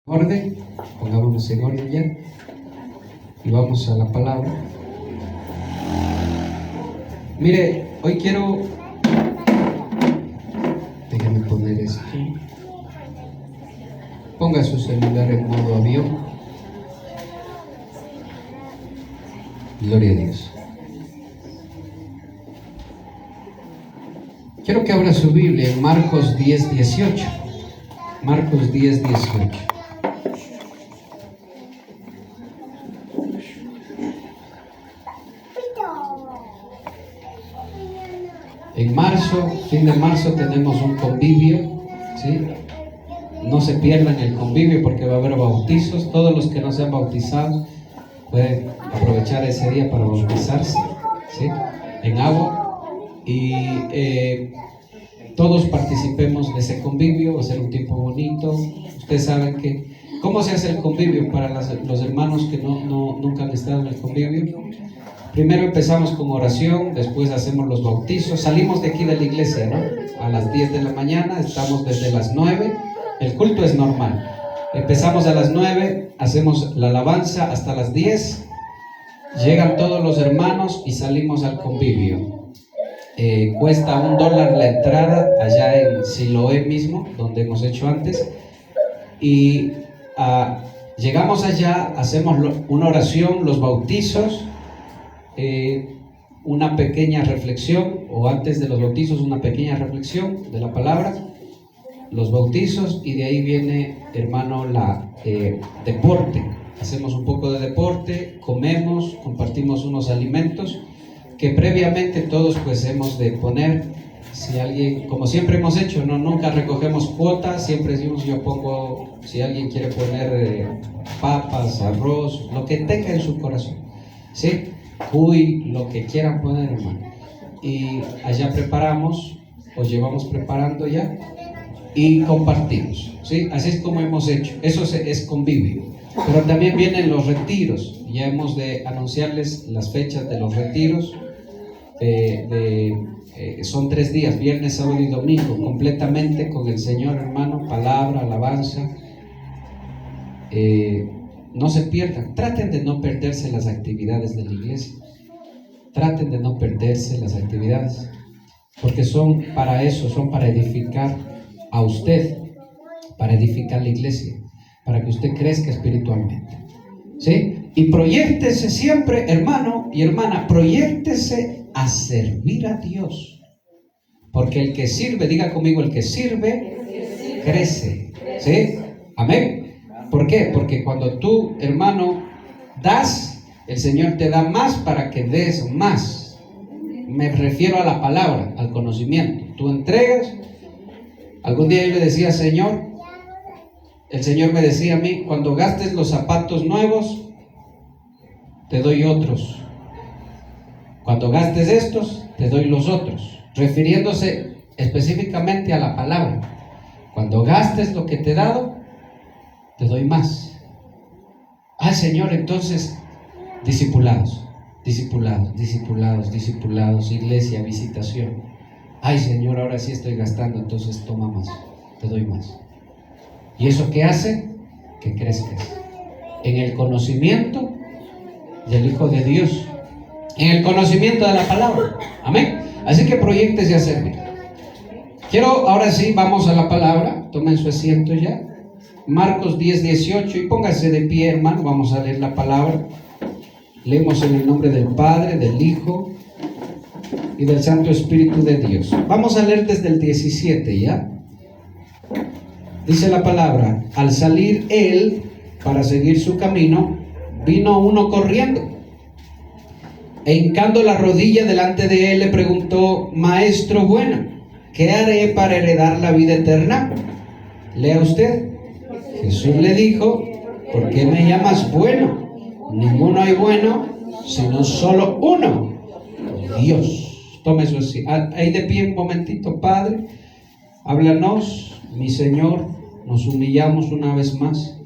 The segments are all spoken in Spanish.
Orden, pongámonos en orden ya y vamos a la palabra. Mire, hoy quiero, déjenme poner esto, ponga su celular en modo avión. Gloria a Dios. Quiero que abra su Biblia en Marcos 10:18. Marcos 10:18. En marzo, fin de marzo, tenemos un convivio, ¿sí? No se pierdan el convivio porque va a haber bautizos. Todos los que no se han bautizado pueden aprovechar ese día para bautizarse, ¿sí? En agua. Y todos participemos de ese convivio. Va a ser un tiempo bonito. Ustedes saben que ¿cómo se hace el convivio para los hermanos que nunca han estado en el convivio? Primero empezamos con oración, después hacemos los bautizos, salimos de aquí de la iglesia, ¿no? A las 10 de la mañana, estamos desde las 9, el culto es normal. Empezamos a las 9, hacemos la alabanza hasta las 10, llegan todos los hermanos y salimos al convivio. Cuesta $1 la entrada allá en Siloé mismo, donde hemos hecho antes, y llegamos allá, hacemos una oración, los bautizos, una pequeña reflexión, o antes de los bautizos una pequeña reflexión de la palabra, los bautizos, y de ahí viene, hermano, deporte. Hacemos un poco de deporte, comemos, compartimos unos alimentos que previamente todos pues hemos de poner. Si alguien, como siempre hemos hecho, nunca recogemos cuotas, siempre decimos yo pongo, si alguien quiere poner papas, arroz, lo que tenga en su corazón, ¿sí? Cuy, lo que quieran poner, hermano. Y allá preparamos, o llevamos preparando ya, y compartimos, ¿sí? Así es como hemos hecho. Eso es convivio. Pero también vienen los retiros. Ya hemos de anunciarles las fechas de los retiros. Son 3 días, viernes, sábado y domingo, completamente con el Señor, hermano, palabra, alabanza. No se pierdan, traten de no perderse las actividades de la iglesia. Traten de no perderse las actividades, porque son para eso, son para edificar a usted, para edificar la iglesia, para que usted crezca espiritualmente, ¿sí? Y proyéctese siempre, hermano y hermana, proyéctese a servir a Dios, porque el que sirve, diga conmigo, el que sirve, crece, ¿sí? Amén. ¿Por qué? Porque cuando tú, hermano, das, el Señor te da más para que des más. Me refiero a la palabra, al conocimiento. Tú entregas. Algún día yo le decía, Señor, el Señor me decía a mí, cuando gastes los zapatos nuevos, te doy otros. Cuando gastes estos, te doy los otros. Refiriéndose específicamente a la palabra. Cuando gastes lo que te he dado, te doy más. Ay, Señor, entonces, discipulados, iglesia, visitación. Ay, Señor, ahora sí estoy gastando, entonces toma más, te doy más. ¿Y eso qué hace? Que crezcas en el conocimiento del Hijo de Dios, en el conocimiento de la palabra. Amén. Así que proyéctese a servir. Quiero, ahora sí, vamos a la palabra. Tomen su asiento ya. Marcos 10:18, y póngase de pie, hermano, vamos a leer la palabra. Leemos en el nombre del Padre, del Hijo y del Santo Espíritu de Dios. Vamos a leer desde el 17, ¿ya? Dice la palabra: al salir él para seguir su camino, vino uno corriendo, e hincando la rodilla delante de él le preguntó: Maestro bueno, ¿qué haré para heredar la vida eterna? Lea usted. Jesús le dijo: ¿por qué me llamas bueno? Ninguno hay bueno, sino solo uno, Dios. Tome su asiento. Ahí de pie un momentito, Padre. Háblanos, mi Señor. Nos humillamos una vez más.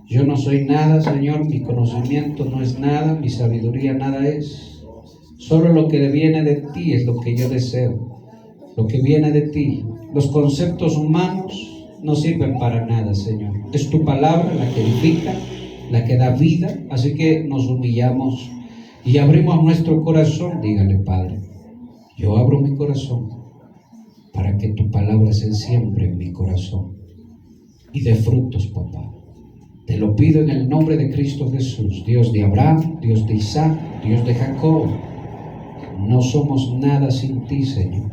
Yo no soy nada, Señor. Mi conocimiento no es nada. Mi sabiduría nada es. Solo lo que viene de ti es lo que yo deseo. Lo que viene de ti. Los conceptos humanos no sirven para nada, Señor. Es tu palabra la que edifica, la que da vida. Así que nos humillamos y abrimos nuestro corazón. Dígale, Padre, yo abro mi corazón para que tu palabra se siembre en mi corazón y dé frutos, papá. Te lo pido en el nombre de Cristo Jesús, Dios de Abraham, Dios de Isaac, Dios de Jacob. No somos nada sin ti, Señor.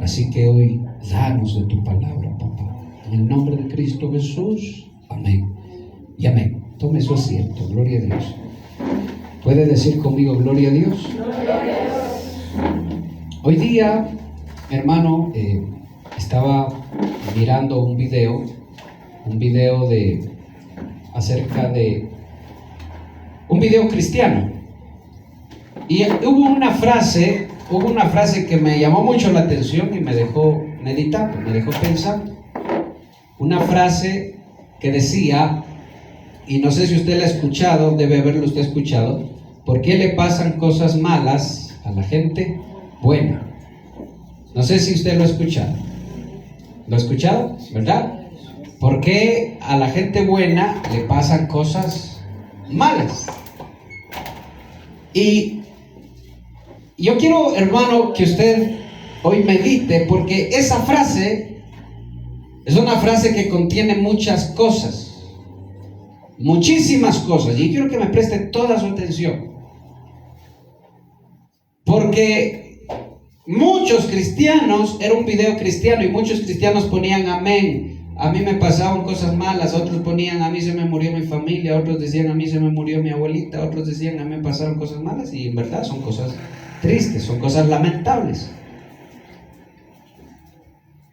Así que hoy, danos de tu palabra, papá. En el nombre de Cristo Jesús, amén y amén. Tome su asiento, gloria a Dios. ¿Puede decir conmigo, gloria a Dios? Gloria a Dios. Hoy día, hermano, estaba mirando un video acerca de un video cristiano, y hubo una frase que me llamó mucho la atención y me dejó meditando, me dejó pensando. Una frase que decía, y no sé si usted la ha escuchado, debe haberlo usted escuchado: ¿por qué le pasan cosas malas a la gente buena? No sé si usted lo ha escuchado. ¿Lo ha escuchado? ¿Verdad? ¿Por qué a la gente buena le pasan cosas malas? Y yo quiero, hermano, que usted hoy medite, porque esa frase es una frase que contiene muchas cosas, muchísimas cosas, y quiero que me preste toda su atención, porque muchos cristianos, era un video cristiano, y muchos cristianos ponían amén. A mí me pasaban cosas malas, otros ponían, a mí se me murió mi familia, otros decían, a mí se me murió mi abuelita, otros decían, a mí me pasaron cosas malas, y en verdad son cosas tristes, son cosas lamentables.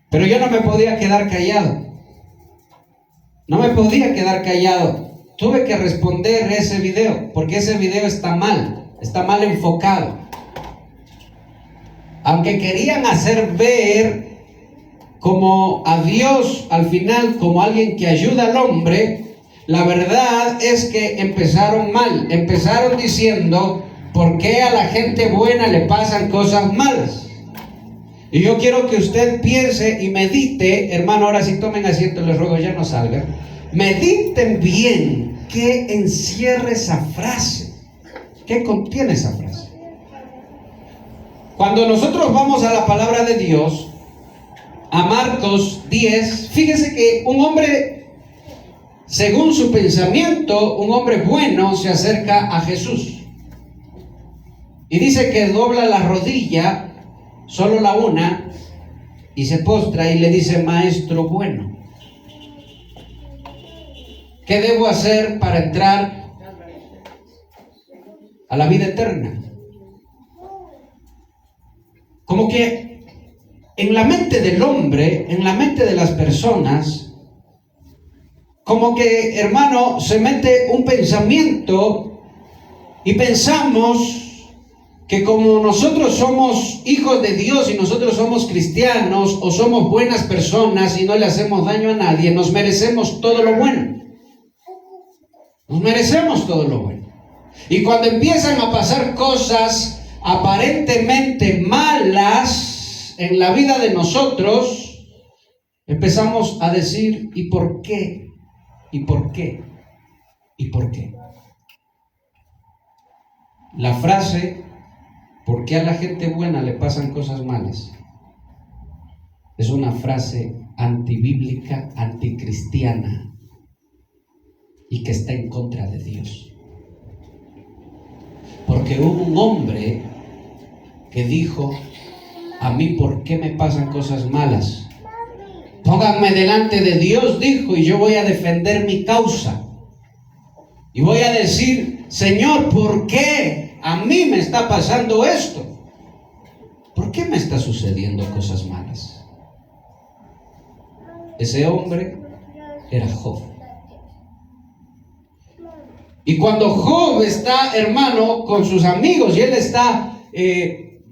Pero yo no me podía quedar callado. No me podía quedar callado. Tuve que responder ese video, porque ese video está mal enfocado. Aunque querían hacer ver como a Dios al final, como alguien que ayuda al hombre, la verdad es que empezaron mal. Empezaron diciendo, ¿por qué a la gente buena le pasan cosas malas? Y yo quiero que usted piense y medite, hermano. Ahora sí, tomen asiento, les ruego, ya no salgan. Mediten bien qué encierra esa frase, qué contiene esa frase. Cuando nosotros vamos a la palabra de Dios, a Marcos 10, fíjese que un hombre, según su pensamiento, un hombre bueno se acerca a Jesús y dice que dobla la rodilla, solo la una, y se postra y le dice: Maestro bueno, ¿qué debo hacer para entrar a la vida eterna? Como que en la mente del hombre, en la mente de las personas, como que, hermano, se mete un pensamiento y pensamos que como nosotros somos hijos de Dios y nosotros somos cristianos o somos buenas personas y no le hacemos daño a nadie, nos merecemos todo lo bueno. Nos merecemos todo lo bueno. Y cuando empiezan a pasar cosas aparentemente malas en la vida de nosotros, empezamos a decir: ¿y por qué? ¿Y por qué? ¿Y por qué? La frase ¿por qué a la gente buena le pasan cosas malas? Es una frase antibíblica, anticristiana, y que está en contra de Dios. Porque hubo un hombre que dijo: a mí, ¿por qué me pasan cosas malas? Pónganme delante de Dios, dijo, y yo voy a defender mi causa. Y voy a decir: Señor, ¿por qué a mí me está pasando esto? ¿Por qué me está sucediendo cosas malas? Ese hombre era Job. Y cuando Job está, hermano, con sus amigos, y él está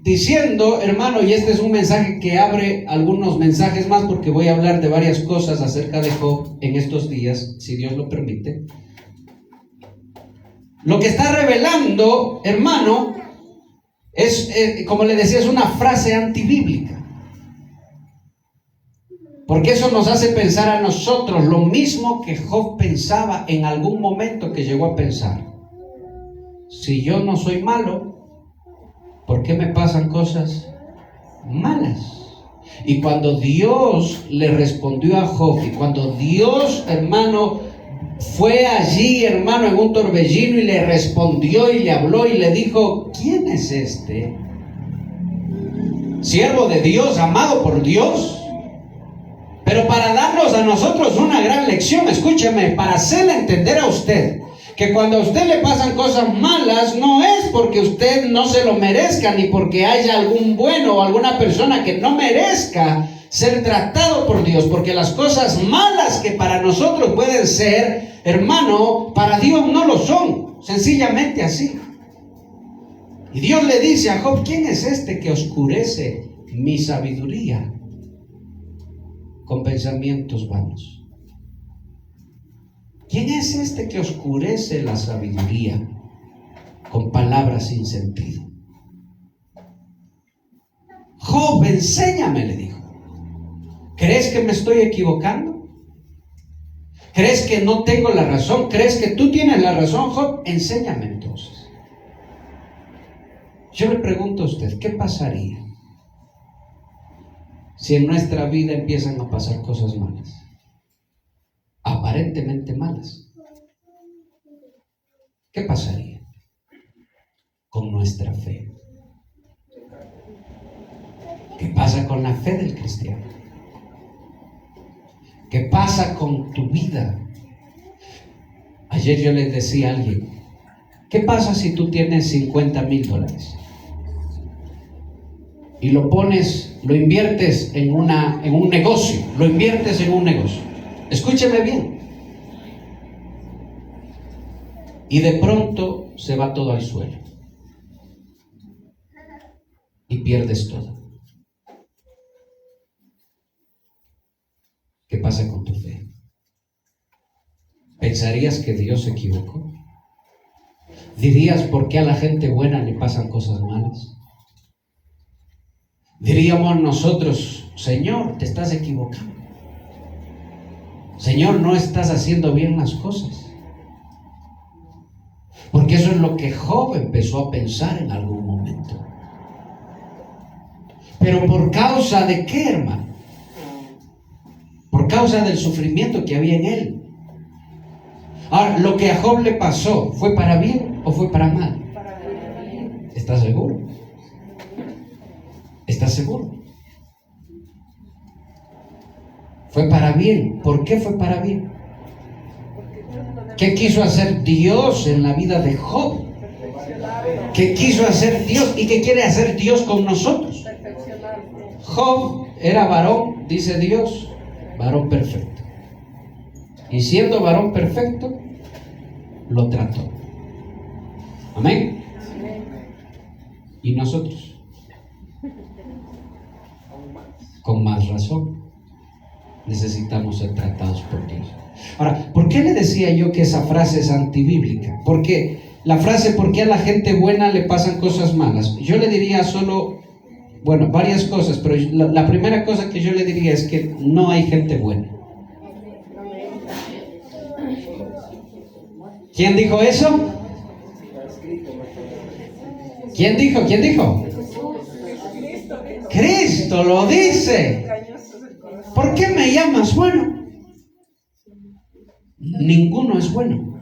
diciendo, hermano, y este es un mensaje que abre algunos mensajes más, porque voy a hablar de varias cosas acerca de Job en estos días, si Dios lo permite. Lo que está revelando, hermano, es, como le decía, es una frase antibíblica. Porque eso nos hace pensar a nosotros lo mismo que Job pensaba en algún momento que llegó a pensar. Si yo no soy malo, ¿por qué me pasan cosas malas? Y cuando Dios le respondió a Job, y cuando Dios, hermano, fue allí, hermano, en un torbellino y le respondió y le habló y le dijo: ¿quién es este? Siervo de Dios, amado por Dios. Pero para darnos a nosotros una gran lección, escúcheme, para hacerle entender a usted que cuando a usted le pasan cosas malas, no es porque usted no se lo merezca, ni porque haya algún bueno o alguna persona que no merezca ser tratado por Dios, porque las cosas malas que para nosotros pueden ser, hermano, para Dios no lo son, sencillamente así. Y Dios le dice a Job: ¿quién es este que oscurece mi sabiduría con pensamientos vanos? ¿Quién es este que oscurece la sabiduría con palabras sin sentido? Job, enséñame, le dijo. ¿Crees que me estoy equivocando? ¿Crees que no tengo la razón? ¿Crees que tú tienes la razón, Job? Enséñame entonces. Yo le pregunto a usted, ¿qué pasaría si en nuestra vida empiezan a pasar cosas malas? Aparentemente malas. ¿Qué pasaría con nuestra fe? ¿Qué pasa con la fe del cristiano? ¿Qué pasa con tu vida? Ayer yo les decía a alguien: ¿qué pasa si tú tienes $50,000 y lo inviertes en un negocio? Lo inviertes en un negocio. Escúcheme bien. Y de pronto se va todo al suelo y pierdes todo. ¿Qué pasa con tu fe? ¿Pensarías que Dios se equivocó? ¿Dirías por qué a la gente buena le pasan cosas malas? Diríamos nosotros: Señor, te estás equivocando. Señor, no estás haciendo bien las cosas. Porque eso es lo que Job empezó a pensar en algún momento. Pero ¿por causa de qué, hermano? Por causa del sufrimiento que había en él. Ahora, lo que a Job le pasó, ¿fue para bien o fue para mal? ¿Estás seguro? ¿Estás seguro? Fue para bien. ¿Por qué fue para bien? ¿Qué quiso hacer Dios en la vida de Job? ¿Qué quiso hacer Dios y qué quiere hacer Dios con nosotros? Job era varón, dice Dios, varón perfecto. Y siendo varón perfecto, lo trató. Amén. ¿Y nosotros? Con más razón necesitamos ser tratados por Dios. Ahora, ¿por qué le decía yo que esa frase es antibíblica? Porque la frase ¿por qué a la gente buena le pasan cosas malas? Yo le diría solo, varias cosas, pero la primera cosa que yo le diría es que no hay gente buena. ¿Quién dijo eso? ¿Quién dijo? ¿Quién dijo? Cristo lo dice. ¿Por qué me llamas bueno? Ninguno es bueno.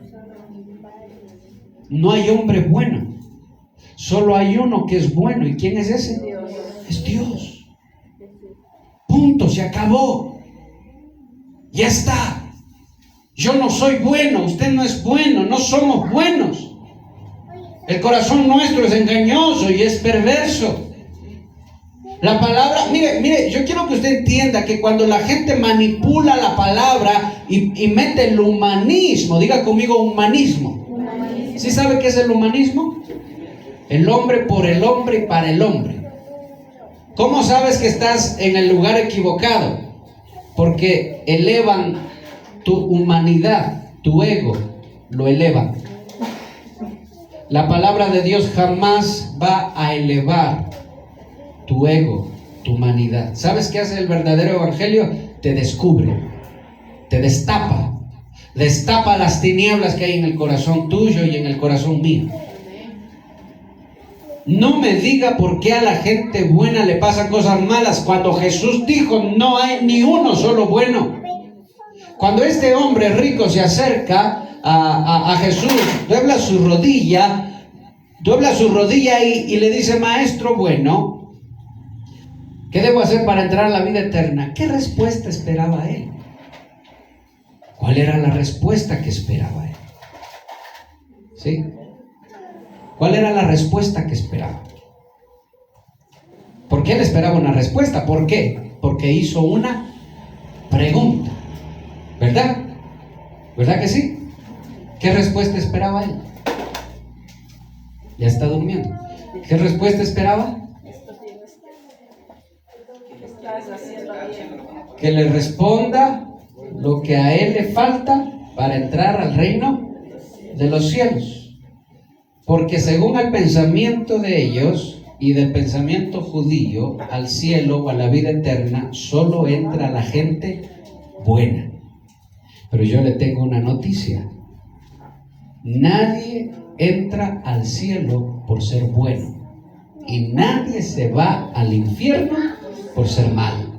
No hay hombre bueno. Solo hay uno que es bueno. ¿Y quién es ese? Es Dios. Punto, se acabó. Ya está. Yo no soy bueno, usted no es bueno, no somos buenos. El corazón nuestro es engañoso y es perverso. La palabra, mire, yo quiero que usted entienda que cuando la gente manipula la palabra y mete el humanismo, diga conmigo humanismo. ¿Sí sabe qué es el humanismo? El hombre por el hombre y para el hombre. ¿Cómo sabes que estás en el lugar equivocado? Porque elevan tu humanidad, tu ego, lo elevan. La palabra de Dios jamás va a elevar tu ego, tu humanidad. ¿Sabes qué hace el verdadero evangelio? te descubre, te destapa las tinieblas que hay en el corazón tuyo y en el corazón mío. No me diga por qué a la gente buena le pasan cosas malas, cuando Jesús dijo no hay ni uno solo bueno. Cuando este hombre rico se acerca a Jesús, dobla su rodilla y le dice: maestro bueno, ¿qué debo hacer para entrar a la vida eterna? ¿Qué respuesta esperaba él? ¿Cuál era la respuesta que esperaba él? ¿Sí? ¿Cuál era la respuesta que esperaba? ¿Por qué él esperaba una respuesta? ¿Por qué? Porque hizo una pregunta. ¿Verdad? ¿Verdad que sí? ¿Qué respuesta esperaba él? Ya está durmiendo. ¿Qué respuesta esperaba? Que le responda lo que a él le falta para entrar al reino de los cielos. Porque según el pensamiento de ellos y del pensamiento judío, al cielo o a la vida eterna solo entra la gente buena. Pero yo le tengo una noticia: nadie entra al cielo por ser bueno, y nadie se va al infierno por ser malo.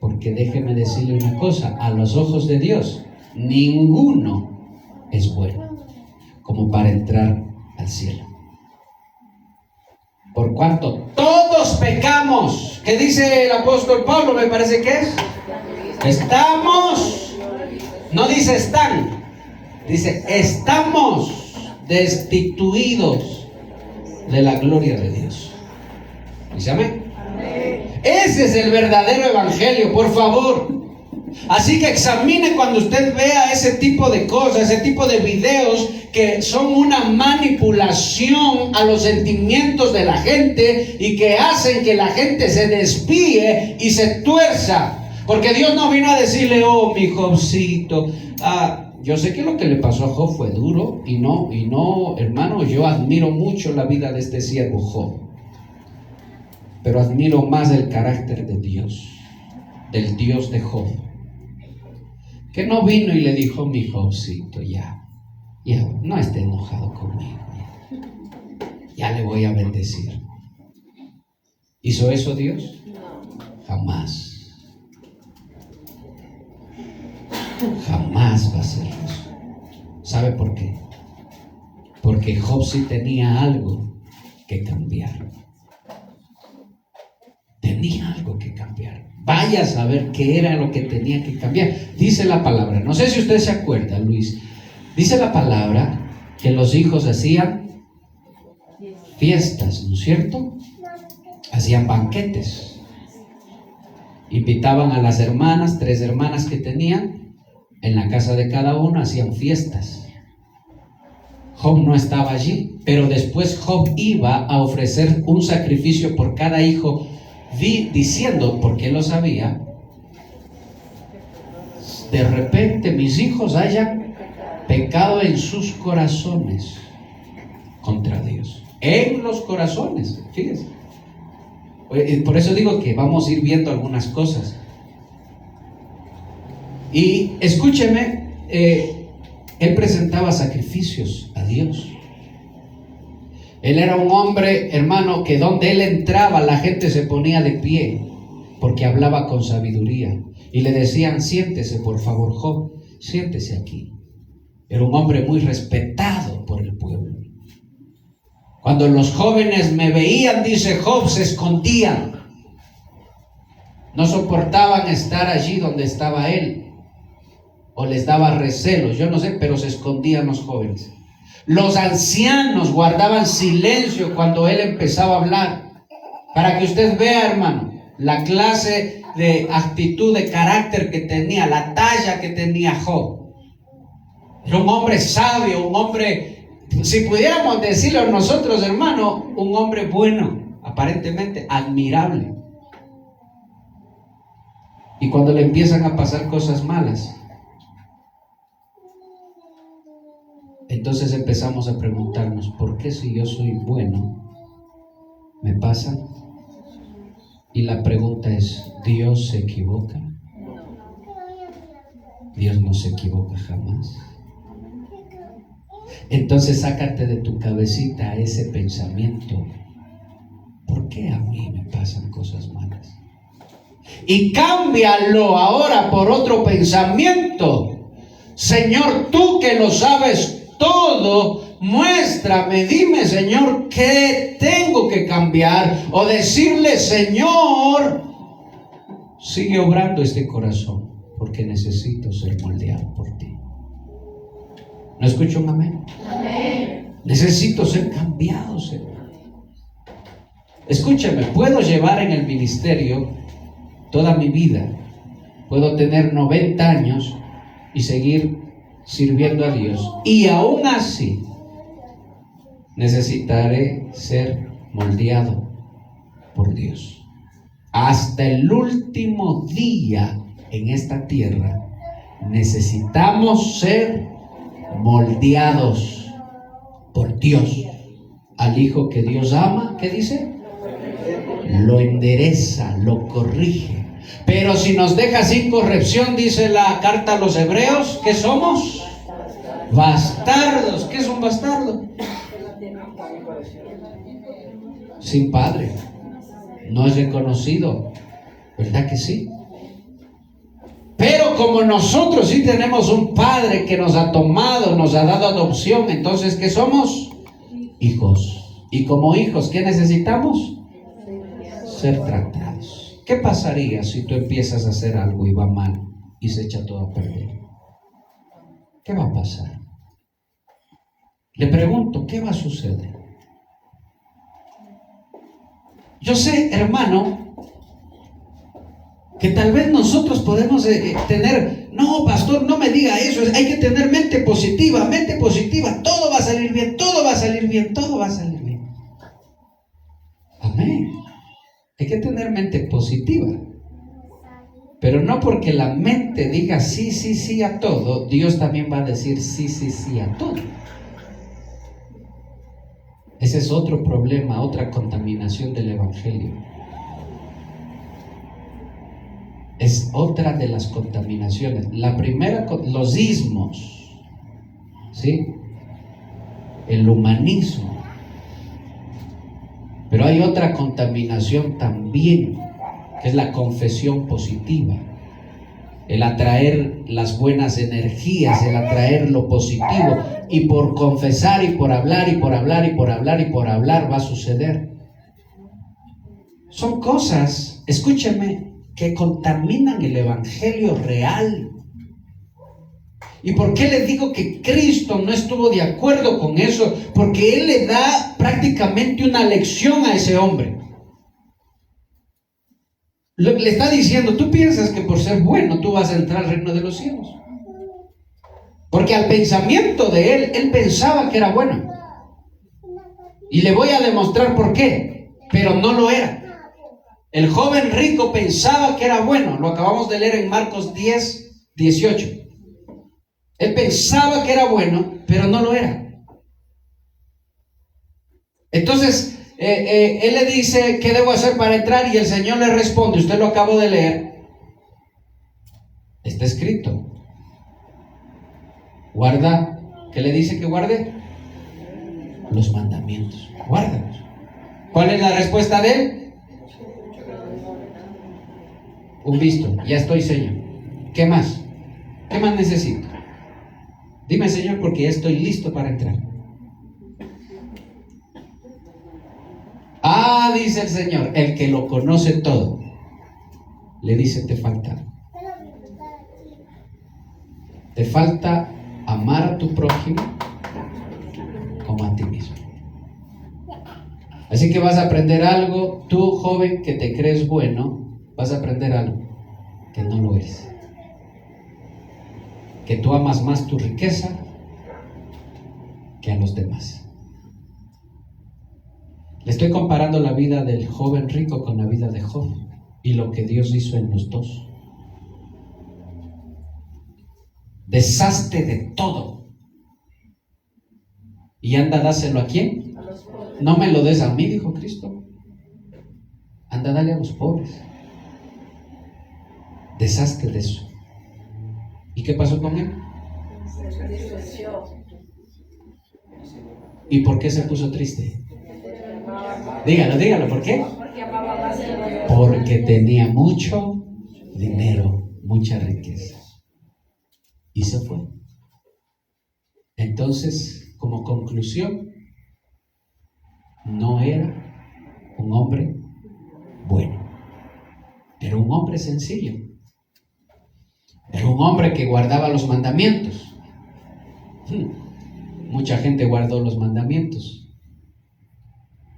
Porque déjeme decirle una cosa: a los ojos de Dios ninguno es bueno como para entrar al cielo. Por cuanto todos pecamos, ¿qué dice el apóstol Pablo? Me parece que es: estamos, no dice están, dice estamos destituidos de la gloria de Dios. ¿Dice amén? Ese es el verdadero evangelio, por favor. Así que examine cuando usted vea ese tipo de cosas, ese tipo de videos que son una manipulación a los sentimientos de la gente y que hacen que la gente se desvíe y se tuerza. Porque Dios no vino a decirle: oh, mi Jobcito, yo sé que lo que le pasó a Job fue duro y no, hermano, yo admiro mucho la vida de este siervo Job, pero admiro más el carácter de Dios, del Dios de Job, que no vino y le dijo: mi Jobcito, ya no esté enojado conmigo, ya le voy a bendecir. ¿Hizo eso Dios? Jamás. Jamás va a hacer eso. ¿Sabe por qué? Porque Job sí tenía algo que cambiar. Tenía algo que cambiar. Vaya a saber qué era lo que tenía que cambiar. Dice la palabra, no sé si usted se acuerda, Luis, dice la palabra que los hijos hacían fiestas, ¿no es cierto? Hacían banquetes. Invitaban a las hermanas, 3 hermanas que tenían. En la casa de cada uno hacían fiestas. Job no estaba allí, pero después Job iba a ofrecer un sacrificio por cada hijo, diciendo, porque él lo sabía: de repente mis hijos hayan pecado en sus corazones contra Dios. En los corazones, fíjense. Por eso digo que vamos a ir viendo algunas cosas. Y escúcheme, él presentaba sacrificios a Dios. Él era un hombre, hermano, que donde él entraba la gente se ponía de pie, porque hablaba con sabiduría. Y le decían: siéntese por favor, Job, siéntese aquí. Era un hombre muy respetado por el pueblo. Cuando los jóvenes me veían, dice Job, se escondían. No soportaban estar allí donde estaba él, o les daba recelos, yo no sé, pero se escondían los jóvenes. Los ancianos guardaban silencio cuando él empezaba a hablar. Para que usted vea, hermano, la clase de actitud, de carácter que tenía, la talla que tenía Job. Era un hombre sabio, un hombre, si pudiéramos decirlo nosotros, hermano, un hombre bueno, aparentemente admirable. Y cuando le empiezan a pasar cosas malas, entonces empezamos a preguntarnos: ¿por qué si yo soy bueno me pasan Y la pregunta es, ¿Dios se equivoca? Dios no se equivoca jamás. Entonces sácate de tu cabecita ese pensamiento: ¿por qué a mí me pasan cosas malas? Y cámbialo ahora por otro pensamiento: Señor, tú que lo sabes todo, muéstrame, dime, Señor, ¿qué tengo que cambiar? O decirle: Señor, sigue obrando este corazón, porque necesito ser moldeado por ti. ¿No escucho un amén? Amén. Necesito ser cambiado, Señor. Escúchame, puedo llevar en el ministerio toda mi vida, puedo tener 90 años y seguir sirviendo a Dios, y aún así necesitaré ser moldeado por Dios. Hasta el último día en esta tierra necesitamos ser moldeados por Dios. Al hijo que Dios ama, ¿qué dice? Lo endereza, lo corrige. Pero si nos deja sin corrección, dice la carta a los Hebreos, ¿qué somos? Bastardos. ¿Qué es un bastardo? Sin padre. No es reconocido. ¿Verdad que sí? Pero como nosotros sí tenemos un padre que nos ha tomado, nos ha dado adopción, entonces ¿qué somos? Hijos. Y como hijos, ¿qué necesitamos? Ser tratados. ¿Qué pasaría si tú empiezas a hacer algo y va mal y se echa todo a perder? ¿Qué va a pasar? Le pregunto, ¿qué va a suceder? Yo sé, hermano, que tal vez nosotros podemos tener: no, pastor, no me diga eso, hay que tener mente positiva, todo va a salir bien, todo va a salir bien, todo va a salir bien. Amén. Hay que tener mente positiva, pero no porque la mente diga sí, sí, sí a todo, Dios también va a decir sí, sí, sí a todo. Ese es otro problema, otra contaminación del evangelio. Es otra de las contaminaciones. La primera, los ismos, ¿sí? El humanismo. Pero hay otra contaminación también, que es la confesión positiva. El atraer las buenas energías, el atraer lo positivo. Y por confesar y por hablar y por hablar y por hablar y por hablar va a suceder. Son cosas, escúchame, que contaminan el evangelio real. ¿Y por qué les digo que Cristo no estuvo de acuerdo con eso? Porque Él le da prácticamente una lección a ese hombre. Le está diciendo: tú piensas que por ser bueno tú vas a entrar al reino de los cielos. Porque al pensamiento de él pensaba que era bueno. Y le voy a demostrar por qué, pero no lo era. El joven rico pensaba que era bueno, lo acabamos de leer en Marcos 10, 18. Él pensaba que era bueno, pero no lo era. Entonces, él le dice: ¿qué debo hacer para entrar? Y el Señor le responde, usted lo acabó de leer, está escrito. Guarda, ¿qué le dice que guarde? Los mandamientos, guárdalos. ¿Cuál es la respuesta de él? Un visto, ya estoy, Señor. ¿Qué más? ¿Qué más necesito? Dime, Señor, porque ya estoy listo para entrar. Ah, dice el Señor, el que lo conoce todo, le dice: te falta. Te falta amar a tu prójimo como a ti mismo. Así que vas a aprender algo, tú joven que te crees bueno, vas a aprender algo que no lo eres. Que tú amas más tu riqueza que a los demás. Le estoy comparando la vida del joven rico con la vida de Job y lo que Dios hizo en los dos. Deshazte de todo y anda, dáselo ¿a quién? No me lo des a mí, dijo Cristo. anda a darle a los pobres. Deshazte de eso. ¿Y qué pasó con él? ¿Y por qué se puso triste? Dígalo, ¿por qué? Porque tenía mucho dinero, mucha riqueza. Y se fue. Entonces, como conclusión, no era un hombre bueno. Era un hombre sencillo. Era un hombre que guardaba los mandamientos. Mucha gente guardó los mandamientos.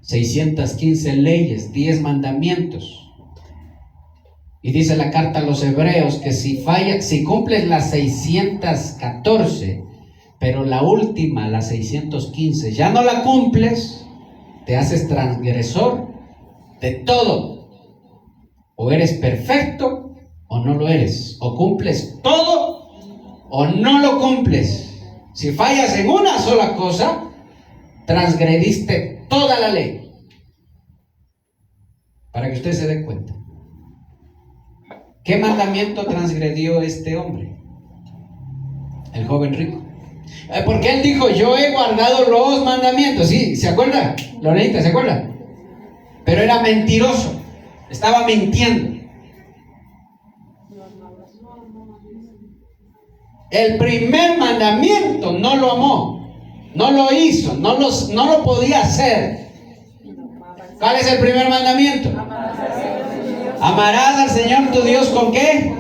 615 leyes, 10 mandamientos. Y dice la carta a los hebreos que si cumples las 614, pero la última, la 615, ya no la cumples, te haces transgresor de todo. O eres perfecto o no lo eres. O cumples todo o no lo cumples. Si fallas en una sola cosa, transgrediste toda la ley. Para que usted se dé cuenta. ¿Qué mandamiento transgredió este hombre? El joven rico. Porque él dijo, yo he guardado los mandamientos. ¿Sí? ¿Se acuerda? Lorenita, ¿se acuerda? Pero era mentiroso. Estaba mintiendo. El primer mandamiento no lo amó. No lo hizo. No lo podía hacer. ¿Cuál es el primer mandamiento? Amarás al Señor tu Dios ¿con qué?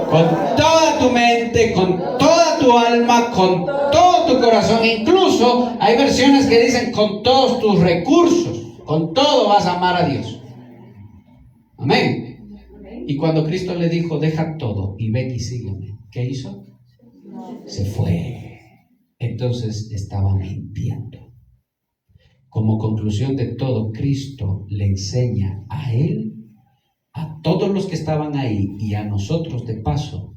Con toda tu mente, con toda tu alma, con todo tu corazón. Incluso hay versiones que dicen con todos tus recursos. Con todo vas a amar a Dios. Amén. Y cuando Cristo le dijo, deja todo y ven y sígueme, ¿qué hizo? Se fue. Entonces estaba mintiendo. Como conclusión de todo, Cristo le enseña a él, a todos los que estaban ahí y a nosotros de paso,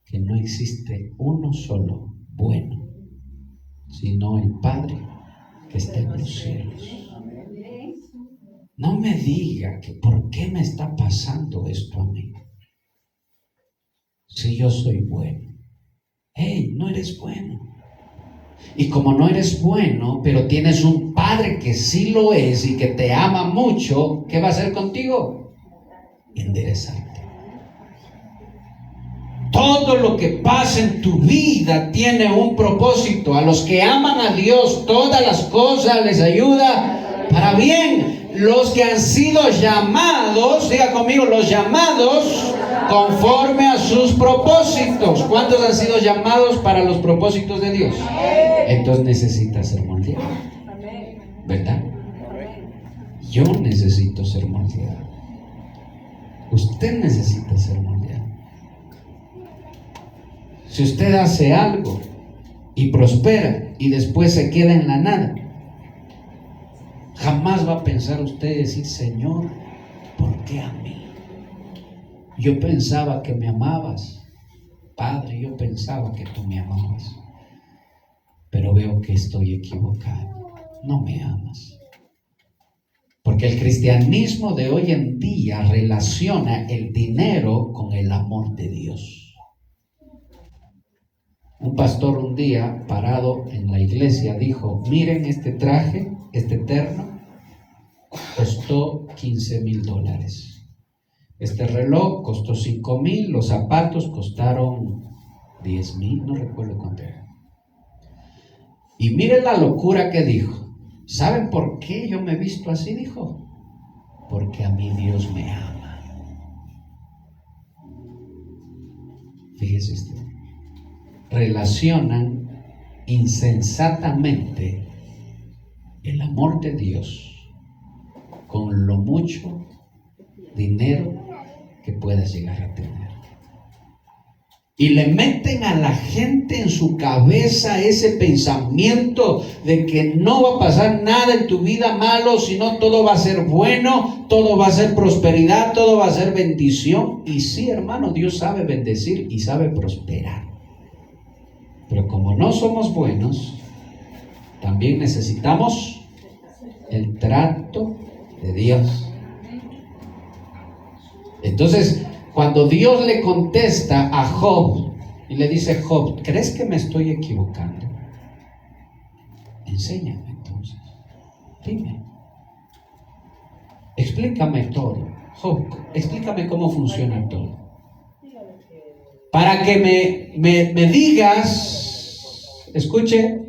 que no existe uno solo bueno, sino el Padre que está en los cielos. No me diga que por qué me está pasando esto a mí, si yo soy bueno. Hey, no eres bueno. Y como no eres bueno, pero tienes un Padre que sí lo es y que te ama mucho, ¿qué va a hacer contigo? Enderezarte. Todo lo que pasa en tu vida tiene un propósito. A los que aman a Dios, todas las cosas les ayuda para bien. Los que han sido llamados, diga conmigo, los llamados conforme a sus propósitos. ¿Cuántos han sido llamados para los propósitos de Dios? Entonces necesitas ser moldeado, ¿verdad? Yo necesito ser moldeado. Usted necesita ser moldeado. Si usted hace algo y prospera y después se queda en la nada, jamás va a pensar usted decir, Señor, ¿por qué a mí? Yo pensaba que me amabas. Padre, yo pensaba que tú me amabas. Pero veo que estoy equivocado. No me amas. Porque el cristianismo de hoy en día relaciona el dinero con el amor de Dios. Un pastor un día, parado en la iglesia, dijo, miren este traje, este terno, costó $15,000. Este reloj costó $5,000, los zapatos costaron $10,000, no recuerdo cuánto era. Y miren la locura que dijo. ¿Saben por qué yo me he visto así? Dijo, porque a mí Dios me ama. Fíjese usted. Relacionan insensatamente el amor de Dios con lo mucho dinero que puedas llegar a tener. Y le meten a la gente en su cabeza ese pensamiento de que no va a pasar nada en tu vida malo, sino todo va a ser bueno, todo va a ser prosperidad, todo va a ser bendición. Y sí, hermano, Dios sabe bendecir y sabe prosperar. Pero como no somos buenos, también necesitamos el trato de Dios. Entonces, cuando Dios le contesta a Job y le dice: Job, ¿crees que me estoy equivocando? Enséñame entonces. Dime. Explícame todo. Job, explícame cómo funciona todo. Para que me digas, escuche,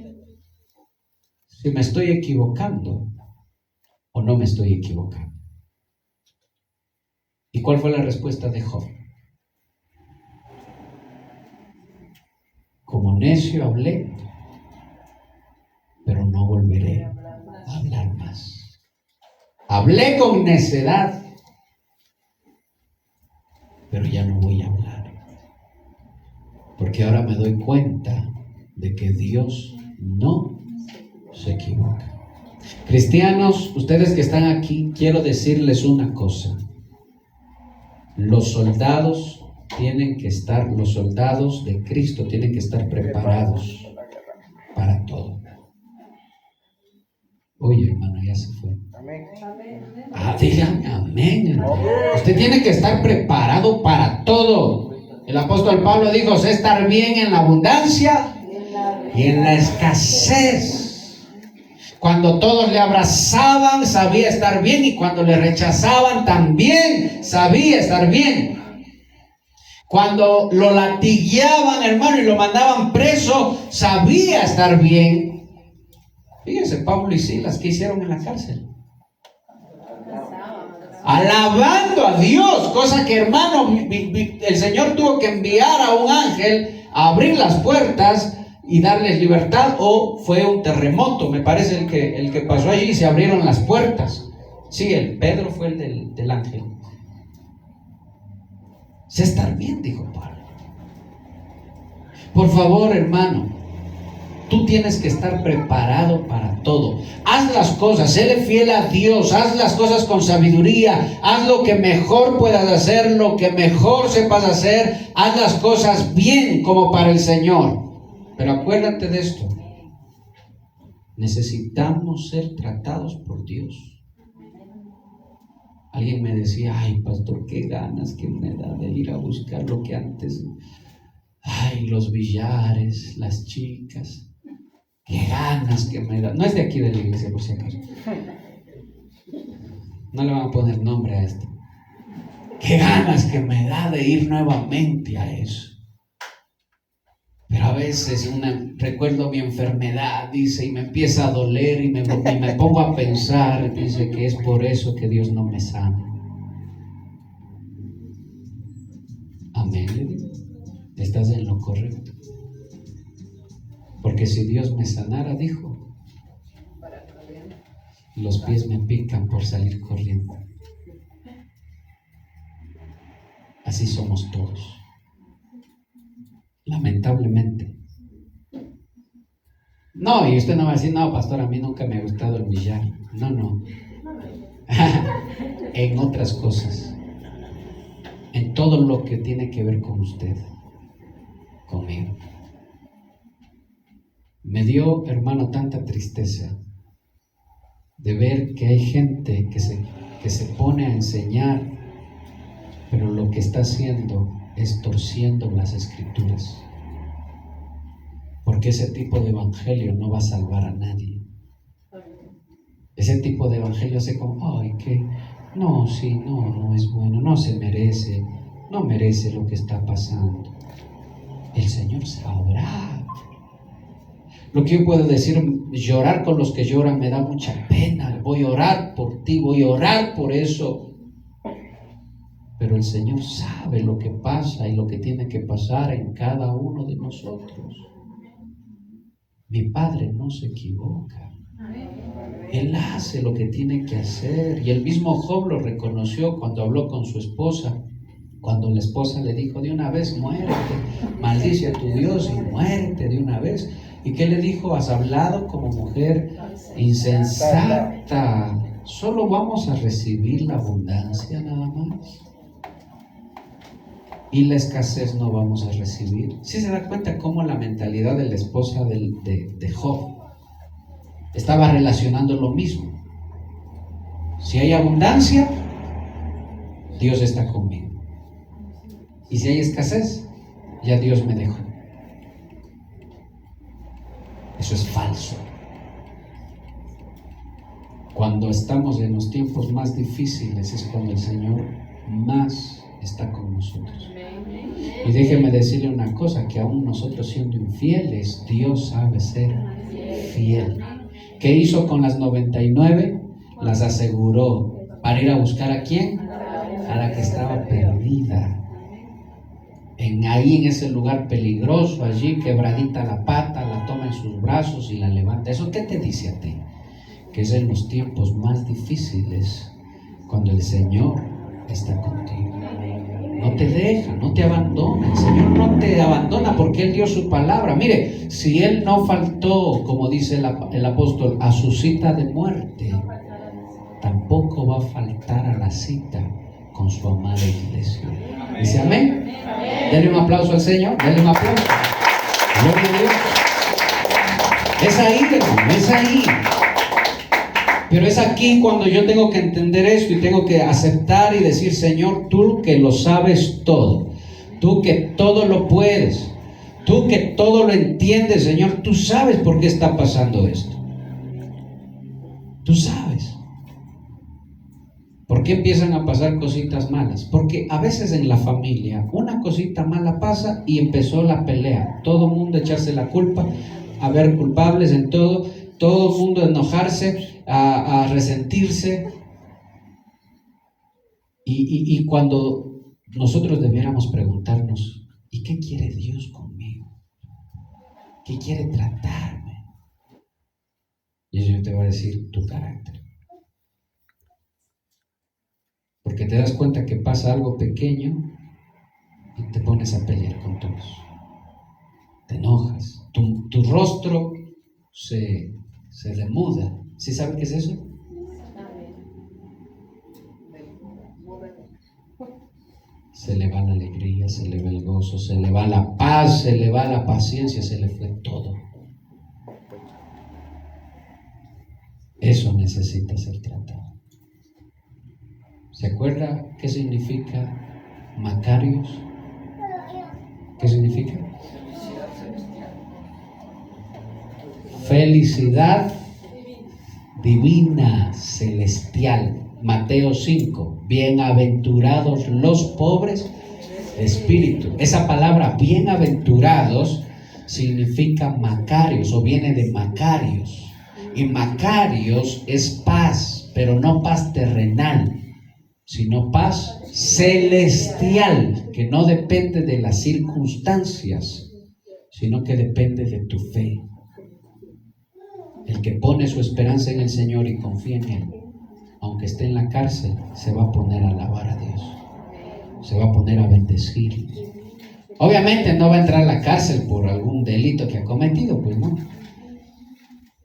si me estoy equivocando o no me estoy equivocando. ¿Y cuál fue la respuesta de Job? Como necio hablé, pero no volveré a hablar más. Hablé con necedad, pero ya no voy a hablar. Porque ahora me doy cuenta de que Dios no se equivoca. Cristianos, ustedes que están aquí, quiero decirles una cosa. Los soldados de Cristo tienen que estar preparados para todo. Oye, hermano, ya se fue. Dígame amén, hermano. Usted tiene que estar preparado para todo. El apóstol Pablo dijo: sé estar bien en la abundancia y en la escasez. Cuando todos le abrazaban, sabía estar bien, y cuando le rechazaban, también sabía estar bien. Cuando lo latigueaban, hermano, y lo mandaban preso, sabía estar bien. Fíjense, Pablo y Silas, ¿qué hicieron en la cárcel? Alabando a Dios, cosa que, hermano, el Señor tuvo que enviar a un ángel a abrir las puertas y darles libertad, o fue un terremoto, me parece el que pasó allí y se abrieron las puertas. Sí, el Pedro fue el del ángel. Sé estar bien, dijo Pablo. Por favor, hermano, tú tienes que estar preparado para todo. Haz las cosas, séle fiel a Dios, haz las cosas con sabiduría, haz lo que mejor puedas hacer, lo que mejor sepas hacer, haz las cosas bien como para el Señor. Pero acuérdate de esto: necesitamos ser tratados por Dios. Alguien me decía: ay, pastor, qué ganas que me da de ir a buscar lo que antes, ay, los billares, las chicas, qué ganas que me da. No es de aquí de la iglesia, por si acaso. No le van a poner nombre a esto. Qué ganas que me da de ir nuevamente a eso. Pero a veces recuerdo mi enfermedad, dice, y me empieza a doler y me pongo a pensar, dice, que es por eso que Dios no me sana. Amén. Estás en lo correcto. Porque si Dios me sanara, dijo, los pies me pican por salir corriendo. Así somos todos. Lamentablemente. No, y usted no va a decir: no, pastor, a mí nunca me ha gustado el billar. No. En otras cosas. En todo lo que tiene que ver con usted, conmigo. Me dio, hermano, tanta tristeza de ver que hay gente que se pone a enseñar, pero lo que está haciendo es torciendo las escrituras. Porque ese tipo de evangelio no va a salvar a nadie. Ese tipo de evangelio hace como: ay, que no, sí, no es bueno, no se merece, no merece lo que está pasando. El Señor sabrá. Lo que yo puedo decir, llorar con los que lloran me da mucha pena. Voy a orar por ti, voy a orar por eso. Pero el Señor sabe lo que pasa y lo que tiene que pasar en cada uno de nosotros. Mi Padre no se equivoca. Él hace lo que tiene que hacer. Y el mismo Job lo reconoció cuando habló con su esposa. Cuando la esposa le dijo: de una vez muérete, maldice a tu Dios y muérete de una vez. ¿Y qué le dijo? Has hablado como mujer insensata. Solo vamos a recibir la abundancia nada más. Y la escasez no vamos a recibir. ¿Sí se da cuenta cómo la mentalidad de la esposa de Job estaba relacionando lo mismo? Si hay abundancia, Dios está conmigo. Y si hay escasez, ya Dios me dejó. Eso es falso. Cuando estamos en los tiempos más difíciles es cuando el Señor más está con nosotros. Y déjeme decirle una cosa, que aún nosotros siendo infieles, Dios sabe ser fiel. ¿Qué hizo con las 99? Las aseguró para ir a buscar ¿a quién? A la que estaba perdida. Ahí en ese lugar peligroso, allí quebradita la pata, la toma en sus brazos y la levanta. ¿Eso qué te dice a ti? Que es en los tiempos más difíciles cuando el Señor está contigo. No te deja, no te abandona. El Señor no te abandona porque Él dio su palabra. Mire, si Él no faltó, como dice el apóstol, a su cita de muerte, tampoco va a faltar a la cita con su amada iglesia. Dice amén. Denle un aplauso al Señor. Denle un aplauso. Gloria a Dios. Es ahí, hermano, es ahí. Pero es aquí cuando yo tengo que entender esto y tengo que aceptar y decir: Señor, tú que lo sabes todo, tú que todo lo puedes, tú que todo lo entiendes, Señor, tú sabes por qué está pasando esto. Tú sabes. ¿Por qué empiezan a pasar cositas malas? Porque a veces en la familia una cosita mala pasa y empezó la pelea. Todo el mundo echarse la culpa, a ver culpables en todo el mundo enojarse, a resentirse. Y cuando nosotros debiéramos preguntarnos: ¿y qué quiere Dios conmigo? ¿Qué quiere tratarme? Y yo te voy a decir: tu carácter. Porque te das cuenta que pasa algo pequeño y te pones a pelear con todos. Te enojas. Tu rostro se demuda. ¿Sí saben qué es eso? Se le va la alegría, se le va el gozo, se le va la paz, se le va la paciencia, se le fue todo. Eso necesita ser tratado. ¿Se acuerda qué significa Macarios? ¿Qué significa? Felicidad divina, celestial. Mateo 5. Bienaventurados los pobres de espíritu. Esa palabra bienaventurados significa Macarios, o viene de Macarios. Y Macarios es paz, pero no paz terrenal, sino paz celestial, que no depende de las circunstancias, sino que depende de tu fe. El que pone su esperanza en el Señor y confía en Él, aunque esté en la cárcel, se va a poner a alabar a Dios, se va a poner a bendecir. Obviamente no va a entrar a la cárcel por algún delito que ha cometido, pues no.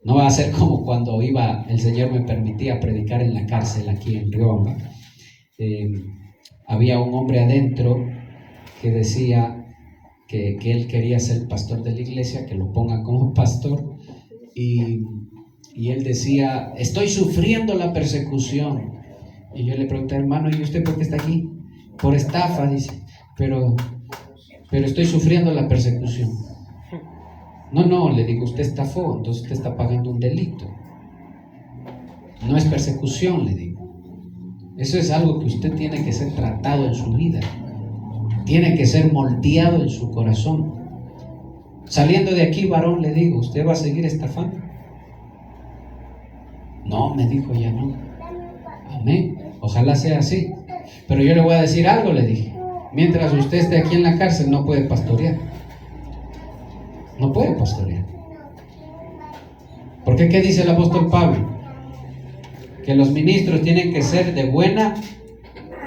No va a ser como cuando el Señor me permitía predicar en la cárcel aquí en Riobamba. Había un hombre adentro que decía que él quería ser pastor de la iglesia, que lo ponga como pastor, y él decía: estoy sufriendo la persecución. Y yo le pregunté: hermano, ¿y usted por qué está aquí? Por estafa, dice. Pero estoy sufriendo la persecución. No, le digo: usted estafó, entonces usted está pagando un delito. No es persecución, le digo. Eso es algo que usted tiene que ser tratado en su vida. Tiene que ser moldeado en su corazón. Saliendo de aquí, varón, le digo: ¿usted va a seguir estafando? No, me dijo, ya no. Amén. Ojalá sea así. Pero yo le voy a decir algo, le dije: mientras usted esté aquí en la cárcel, no puede pastorear. No puede pastorear. ¿Por qué? ¿Qué dice el apóstol Pablo? Que los ministros tienen que ser de buena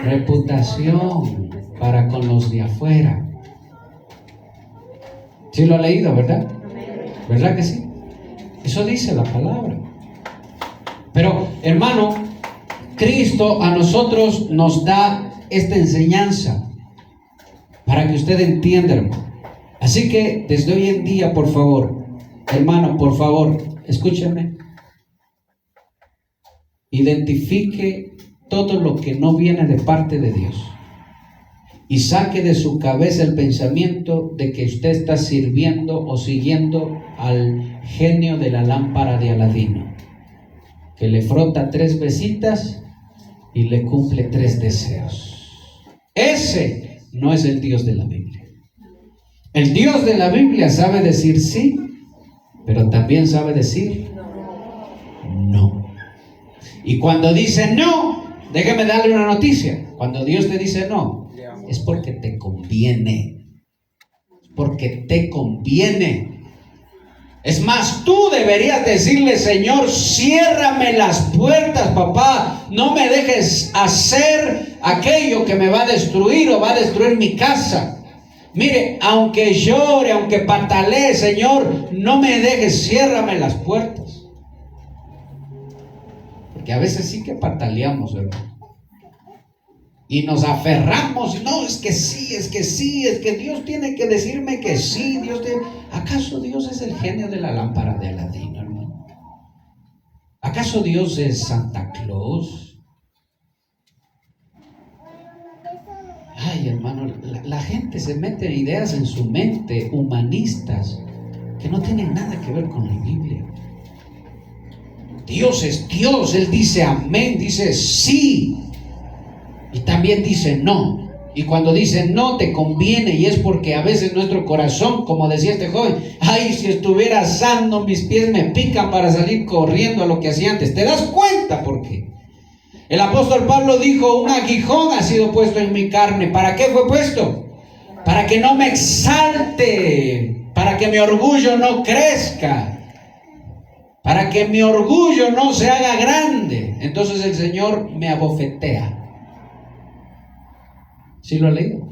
reputación para con los de afuera. Sí lo ha leído, ¿verdad? ¿Verdad que sí? Eso dice la palabra. Pero, hermano, Cristo a nosotros nos da esta enseñanza para que usted entienda, hermano. Así que desde hoy en día, por favor, hermano, por favor, escúcheme. Identifique todo lo que no viene de parte de Dios. Y saque de su cabeza el pensamiento de que usted está sirviendo o siguiendo al genio de la lámpara de Aladino, que le frota 3 vesitas y le cumple 3 deseos. Ese no es el Dios de la Biblia. El Dios de la Biblia sabe decir sí, pero también sabe decir no. Y cuando dice no, déjeme darle una noticia. Cuando Dios te dice no, es porque te conviene. Porque te conviene. Es más, tú deberías decirle: Señor, ciérrame las puertas, papá. No me dejes hacer aquello que me va a destruir o va a destruir mi casa. Mire, aunque llore, aunque patalee, Señor, no me dejes, ciérrame las puertas. Porque a veces sí que pataleamos, hermano. Y nos aferramos, no, es que sí, es que sí, es que Dios tiene que decirme que sí, ¿Acaso Dios es el genio de la lámpara de Aladino, hermano? ¿Acaso Dios es Santa Claus? Ay, hermano, la gente se mete ideas en su mente humanistas que no tienen nada que ver con la Biblia. Dios es Dios, Él dice amén, dice sí. Y también dice no. Y cuando dice no, te conviene. Y es porque a veces nuestro corazón, como decía este joven: ay, si estuviera sano, mis pies me pican para salir corriendo a lo que hacía antes. ¿Te das cuenta por qué? El apóstol Pablo dijo: un aguijón ha sido puesto en mi carne. ¿Para qué fue puesto? Para que no me exalte, para que mi orgullo no crezca, para que mi orgullo no se haga grande. Entonces el Señor me abofetea. ¿Sí lo ha leído?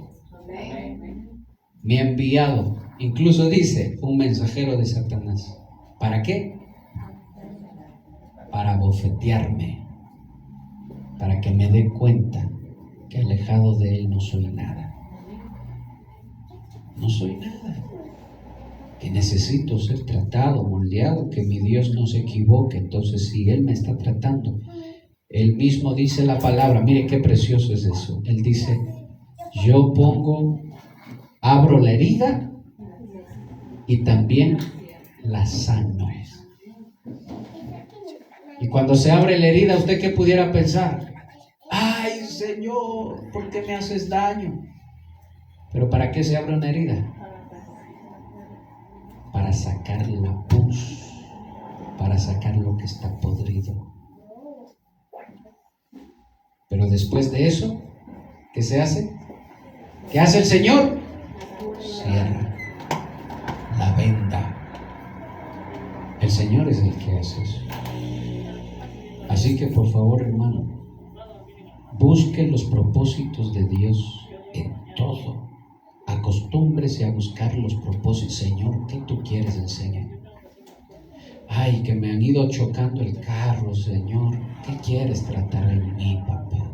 Me ha enviado, incluso dice, un mensajero de Satanás. ¿Para qué? Para bofetearme, para que me dé cuenta que alejado de Él no soy nada. No soy nada. Que necesito ser tratado, moldeado, que mi Dios no se equivoque. Entonces, si Él me está tratando, Él mismo dice la palabra. Mire qué precioso es eso. Él dice: yo abro la herida y también la sano. Y cuando se abre la herida, ¿usted qué pudiera pensar? Ay, Señor, ¿por qué me haces daño? ¿Pero para qué se abre una herida? Para sacar la pus, para sacar lo que está podrido. Pero después de eso, ¿qué se hace? ¿Qué hace el Señor? Cierra la venda. El Señor es el que hace eso. Así que por favor, hermano, busque los propósitos de Dios en todo. Acostúmbrese a buscar los propósitos. Señor, ¿qué tú quieres enseñar? Ay, que me han ido chocando el carro, Señor. ¿Qué quieres tratar en mí, papá?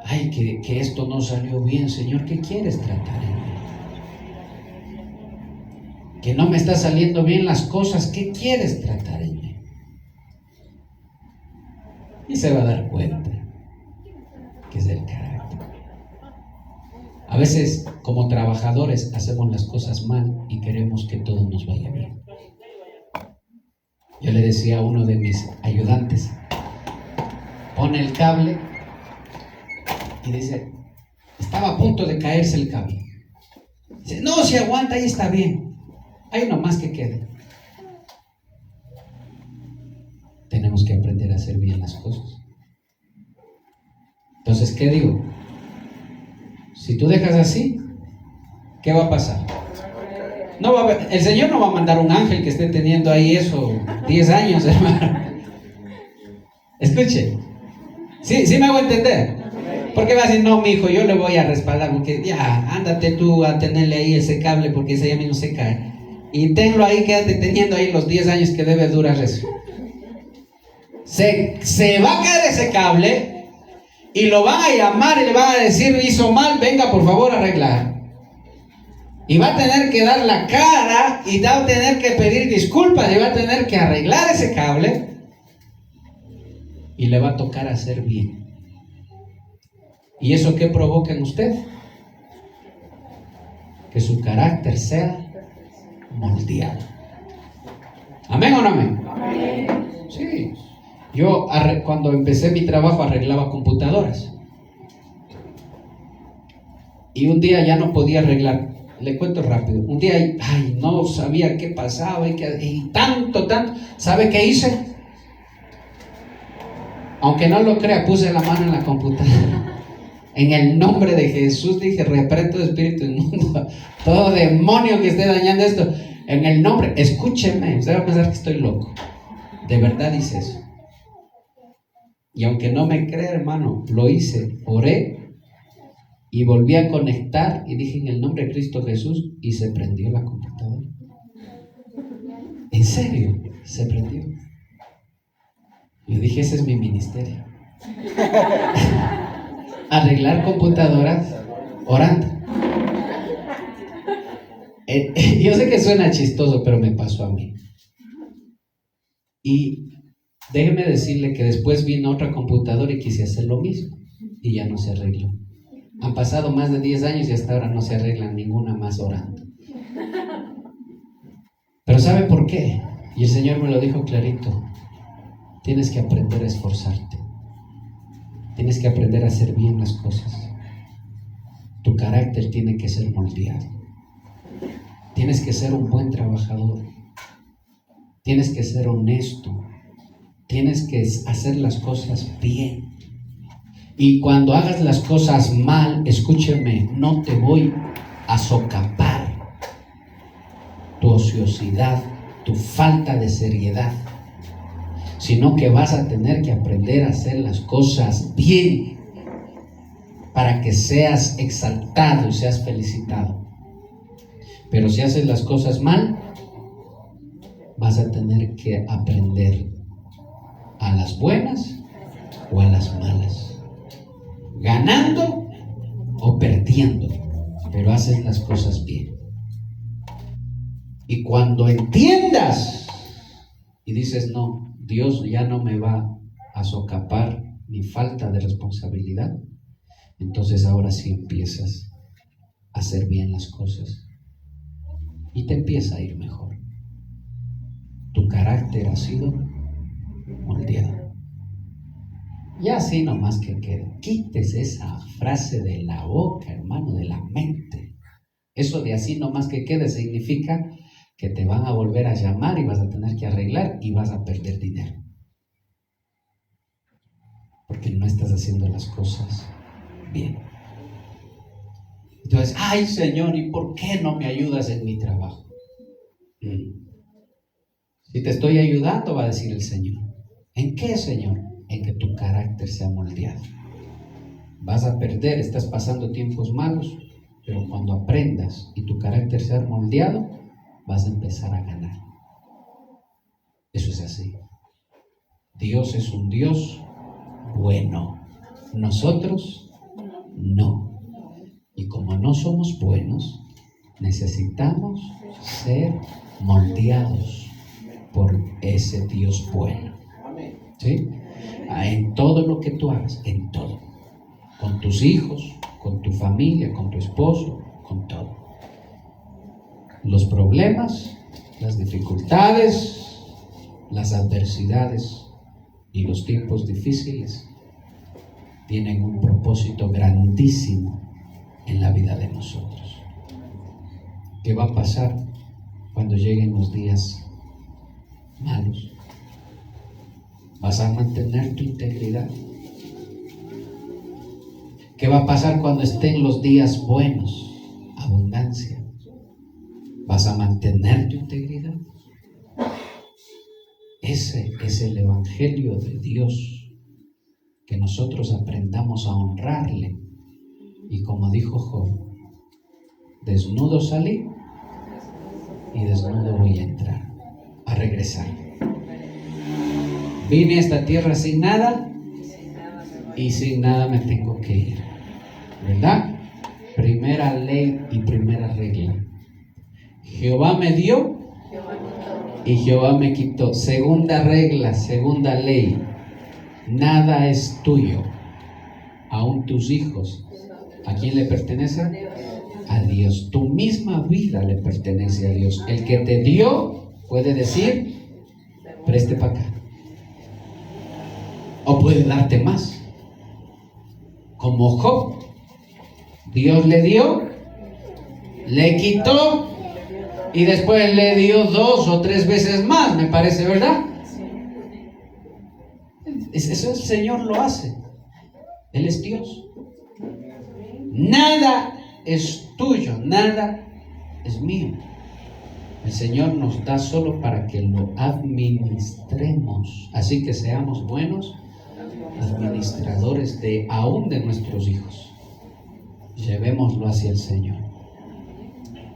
Ay, que esto no salió bien, Señor. ¿Qué quieres tratar en mí? Que no me está saliendo bien las cosas. ¿Qué quieres tratar en mí? Y se va a dar cuenta que es del carácter. A veces, como trabajadores, hacemos las cosas mal y queremos que todo nos vaya bien. Yo le decía a uno de mis ayudantes: pone el cable, y dice, estaba a punto de caerse el cable. Dice, no, si aguanta, ahí está bien. Ahí nomás que quede. Tenemos que aprender a hacer bien las cosas. Entonces, ¿qué digo? Si tú dejas así, ¿qué va a pasar? No va a haber, el Señor no va a mandar un ángel que esté teniendo ahí eso 10 años, hermano. Escuche. ¿Sí me hago entender? Porque va a decir, no, mi hijo, yo le voy a respaldar, porque ya, ándate tú a tenerle ahí ese cable, porque ese ya mismo se cae. Y tenlo ahí, quédate teniendo ahí los 10 años que debe durar eso. Se va a caer ese cable y lo van a llamar y le van a decir, hizo mal, venga por favor a arreglar. Y va a tener que dar la cara y va a tener que pedir disculpas y va a tener que arreglar ese cable. y le va a tocar hacer bien. ¿Y eso qué provoca en usted? Que su carácter sea moldeado. ¿Amén o no amén? Amén. Sí. Yo cuando empecé mi trabajo arreglaba computadoras. Y un día ya no podía arreglar. Le cuento rápido. Un día, no sabía qué pasaba y tanto. ¿Sabe qué hice? Aunque no lo crea, puse la mano en la computadora. En el nombre de Jesús dije, reprendo espíritu inmundo, todo demonio que esté dañando esto. En el nombre, escúcheme, usted va a pensar que estoy loco. De verdad hice eso. Y aunque no me crea, hermano, lo hice, oré. Y volví a conectar y dije en el nombre de Cristo Jesús y se prendió la computadora. En serio, se prendió. Yo dije, ese es mi ministerio. Arreglar computadoras orando. Yo sé que suena chistoso, pero me pasó a mí. Y déjeme decirle que después vino otra computadora y quise hacer lo mismo y ya no se arregló. Han pasado más de 10 años y hasta ahora no se arreglan ninguna más orando. Pero ¿sabe por qué? Y el Señor me lo dijo clarito. Tienes que aprender a esforzarte. Tienes que aprender a hacer bien las cosas. Tu carácter tiene que ser moldeado. Tienes que ser un buen trabajador. Tienes que ser honesto. Tienes que hacer las cosas bien. Y cuando hagas las cosas mal, escúcheme, no te voy a socapar tu ociosidad, tu falta de seriedad, sino que vas a tener que aprender a hacer las cosas bien para que seas exaltado y seas felicitado. Pero si haces las cosas mal, vas a tener que aprender a las buenas o a las malas, ganando o perdiendo, pero haces las cosas bien. Y cuando entiendas y dices, no, Dios ya no me va a socapar mi falta de responsabilidad, entonces ahora sí empiezas a hacer bien las cosas y te empieza a ir mejor. Tu carácter ha sido moldeado. Ya así nomás que quede. Quítese esa frase de la boca, hermano, de la mente. Eso de así nomás que quede significa que te van a volver a llamar y vas a tener que arreglar y vas a perder dinero. Porque no estás haciendo las cosas bien. Entonces, ay Señor, ¿y por qué no me ayudas en mi trabajo? Si te estoy ayudando, va a decir el Señor. ¿En qué, Señor? En que tu carácter sea moldeado. Vas a perder, estás pasando tiempos malos, pero cuando aprendas y tu carácter sea moldeado, vas a empezar a ganar. Eso es así. Dios es un Dios bueno. Nosotros no. Y como no somos buenos, necesitamos ser moldeados por ese Dios bueno. ¿Sí? En todo lo que tú hagas, en todo. Con tus hijos, con tu familia, con tu esposo, con todo. Los problemas, las dificultades, las adversidades y los tiempos difíciles tienen un propósito grandísimo en la vida de nosotros. ¿Qué va a pasar cuando lleguen los días malos? ¿Vas a mantener tu integridad? ¿Qué va a pasar cuando estén los días buenos? Abundancia. ¿Vas a mantener tu integridad? Ese es el evangelio de Dios, que nosotros aprendamos a honrarle. Y como dijo Job, desnudo salí y desnudo voy a entrar, a regresar. Vine a esta tierra sin nada y sin nada me tengo que ir, ¿verdad? Primera ley y primera regla. Jehová me dio y Jehová me quitó. Segunda regla, segunda ley. Nada es tuyo, aún tus hijos. ¿A quién le pertenece? A Dios. Tu misma vida le pertenece a Dios. El que te dio puede decir, preste para acá. O puede darte más. Como Job. Dios le dio, le quitó y después le dio 2 o 3 veces más, me parece, ¿verdad? Eso el Señor lo hace. Él es Dios. Nada es tuyo, nada es mío. El Señor nos da solo para que lo administremos. Así que seamos buenos administradores aún de nuestros hijos. Llevémoslo hacia el Señor.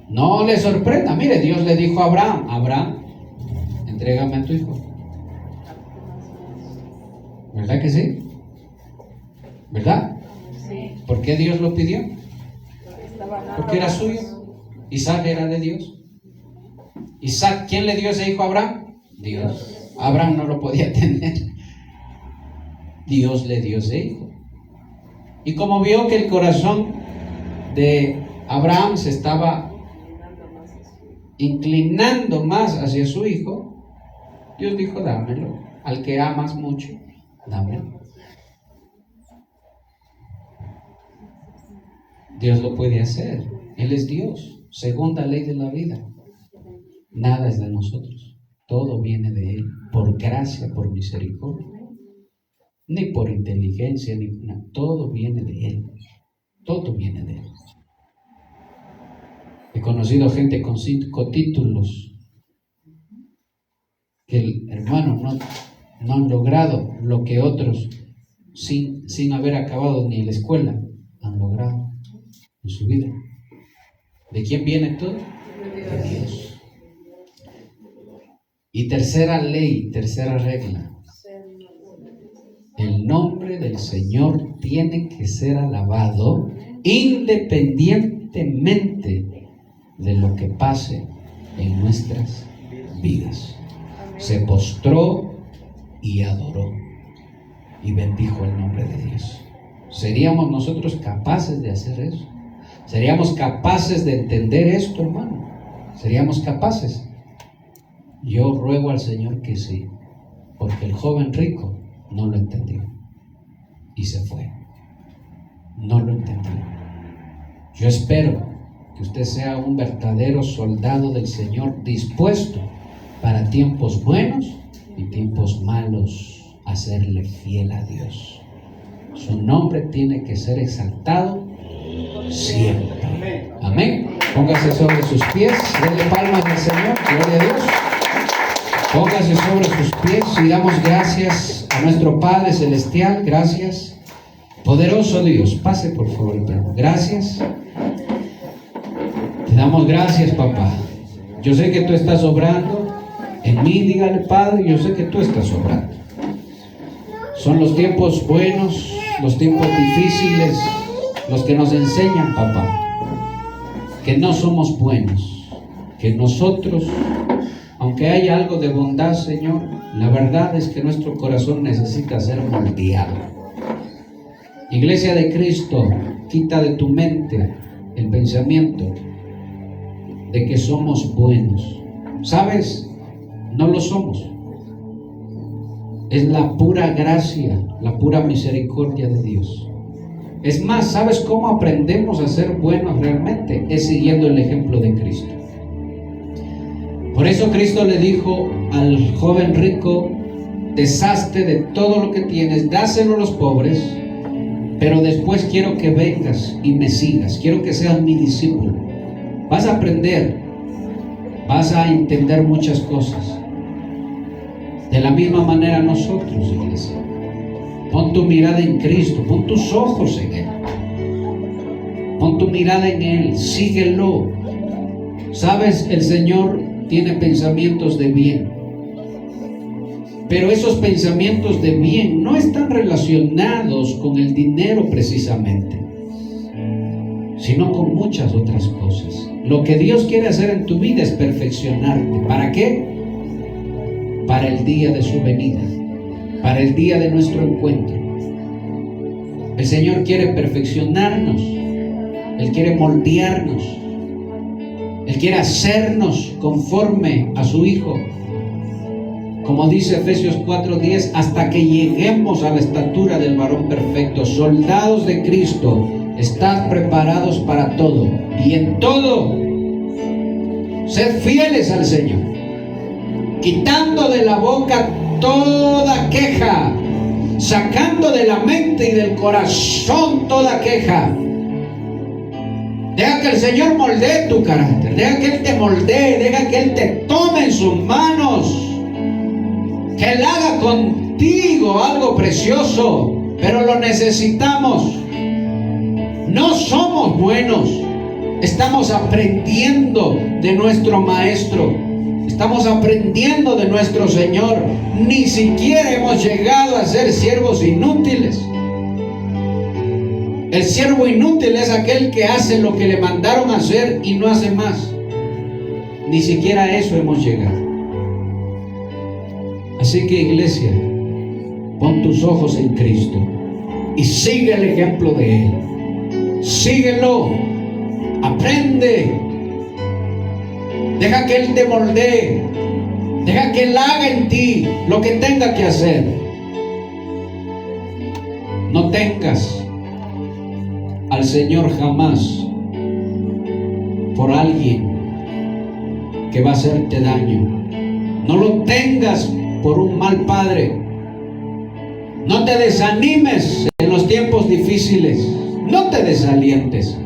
No le sorprenda. Mire, Dios le dijo a Abraham: Abraham, entrégame a tu hijo. ¿Verdad que sí? ¿Verdad? Sí. ¿Por qué Dios lo pidió? Porque era suyo. Isaac era de Dios. Isaac, ¿quién le dio ese hijo a Abraham? Dios. Abraham no lo podía tener. Dios le dio ese hijo. Y como vio que el corazón de Abraham se estaba inclinando más hacia su hijo, Dios dijo: dámelo. Al que amas mucho, dámelo. Dios lo puede hacer. Él es Dios. Segunda ley de la vida. Nada es de nosotros. Todo viene de Él. Por gracia, por misericordia. Ni por inteligencia, ni nada. Todo viene de Él. Todo viene de Él. He conocido gente con 5 títulos que, hermano, no han logrado lo que otros sin haber acabado ni la escuela han logrado en su vida. ¿De quién viene todo? De Dios. Y tercera ley, tercera regla: el nombre del Señor tiene que ser alabado independientemente de lo que pase en nuestras vidas. Se postró y adoró y bendijo el nombre de Dios. ¿Seríamos nosotros capaces de hacer eso? ¿Seríamos capaces de entender esto, hermano? ¿Seríamos capaces? Yo ruego al Señor que sí, porque el joven rico no lo entendió y se fue. No lo entendió. Yo espero que usted sea un verdadero soldado del Señor, dispuesto para tiempos buenos y tiempos malos a serle fiel a Dios. Su nombre tiene que ser exaltado siempre. Amén. Póngase sobre sus pies, denle palmas al Señor, gloria a Dios. Póngase sobre sus pies y damos gracias a nuestro Padre Celestial. Gracias. Poderoso Dios, pase por favor, hermano. Gracias. Te damos gracias, papá. Yo sé que tú estás obrando en mí, dígale: Padre, yo sé que tú estás obrando. Son los tiempos buenos, los tiempos difíciles, los que nos enseñan, papá, que no somos buenos, que nosotros, aunque haya algo de bondad, Señor, la verdad es que nuestro corazón necesita ser moldeado. Iglesia de Cristo, quita de tu mente el pensamiento de que somos buenos. ¿Sabes? No lo somos. Es la pura gracia, la pura misericordia de Dios. Es más, ¿sabes cómo aprendemos a ser buenos realmente? Es siguiendo el ejemplo de Cristo. Por eso Cristo le dijo al joven rico: deshazte de todo lo que tienes, dáselo a los pobres, pero después quiero que vengas y me sigas, quiero que seas mi discípulo. Vas a aprender, vas a entender muchas cosas. De la misma manera nosotros, iglesia. Pon tu mirada en Cristo, pon tus ojos en Él. Pon tu mirada en Él, síguelo. Sabes, el Señor tiene pensamientos de bien. Pero esos pensamientos de bien no están relacionados con el dinero precisamente, sino con muchas otras cosas. Lo que Dios quiere hacer en tu vida es perfeccionarte. ¿Para qué? Para el día de su venida. para el día de nuestro encuentro. El Señor quiere perfeccionarnos, Él quiere moldearnos, Él quiere hacernos conforme a su Hijo. Como dice Efesios 4:10, hasta que lleguemos a la estatura del varón perfecto. Soldados de Cristo, estad preparados para todo, y en todo sed fieles al Señor, quitando de la boca toda queja, sacando de la mente y del corazón toda queja. Deja que el Señor moldee tu carácter, deja que Él te moldee, deja que Él te tome en sus manos, que Él haga contigo algo precioso. Pero lo necesitamos. No somos buenos, estamos aprendiendo de nuestro Maestro, estamos aprendiendo de nuestro Señor. Ni siquiera hemos llegado a ser siervos inútiles. El siervo inútil es aquel que hace lo que le mandaron a hacer y no hace más. Ni siquiera a eso hemos llegado. Así que, iglesia, pon tus ojos en Cristo y sigue el ejemplo de Él. Síguelo, aprende, deja que Él te moldee, deja que Él haga en ti lo que tenga que hacer. No tengas al Señor jamás por alguien que va a hacerte daño. No lo tengas por un mal padre. No te desanimes en los tiempos difíciles. No te desalientes.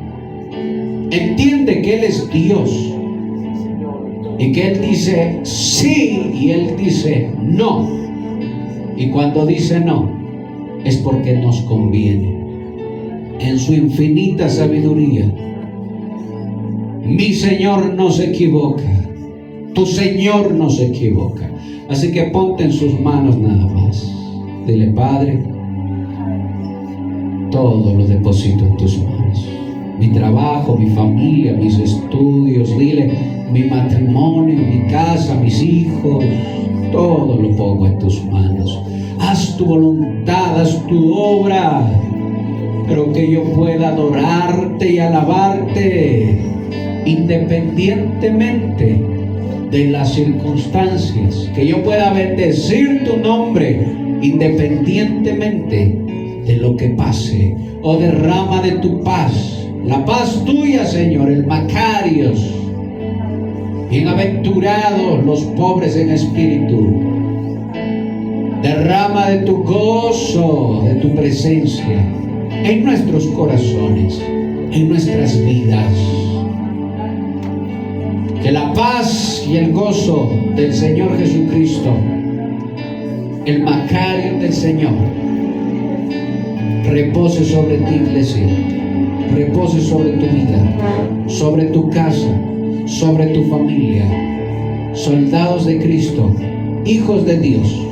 Entiende que Él es Dios y que Él dice sí y Él dice no. Y cuando dice no, es porque nos conviene. En su infinita sabiduría, mi Señor no se equivoca, tu Señor no se equivoca. Así que ponte en sus manos nada más. Dile: Padre, todo lo deposito en tus manos. Mi trabajo, mi familia, mis estudios, dile, mi matrimonio, mi casa, mis hijos, todo lo pongo en tus manos. Haz tu voluntad, haz tu obra, pero que yo pueda adorarte y alabarte independientemente de las circunstancias, que yo pueda bendecir tu nombre independientemente de lo que pase. Oh, derrama de tu paz, la paz tuya, Señor, el Macarios. Bienaventurados los pobres en espíritu. Derrama de tu gozo, de tu presencia en nuestros corazones, en nuestras vidas. Que la paz y el gozo del Señor Jesucristo, el Macario del Señor, repose sobre ti, iglesia, repose sobre tu vida, sobre tu casa, sobre tu familia. Soldados de Cristo, hijos de Dios,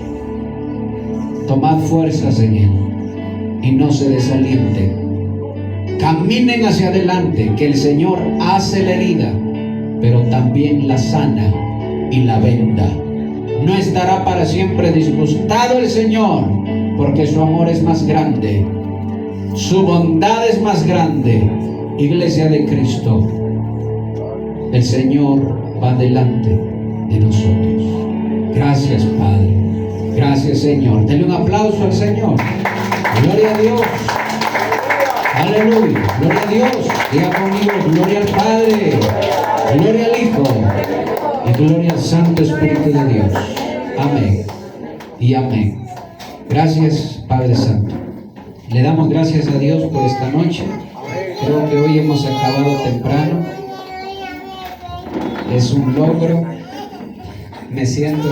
tomad fuerzas en Él y no se desalienten. Caminen hacia adelante, que el Señor hace la herida, pero también la sana y la venda. No estará para siempre disgustado el Señor, porque su amor es más grande, su bondad es más grande. Iglesia de Cristo, el Señor va delante de nosotros. Gracias, Padre. Gracias, Señor. Denle un aplauso al Señor. Gloria a Dios. Aleluya. Gloria a Dios. Diga conmigo: gloria al Padre, gloria al Hijo y gloria al Santo Espíritu de Dios. Amén y amén. Gracias, Padre Santo. Le damos gracias a Dios por esta noche. Creo que hoy hemos acabado temprano. Es un logro. Me siento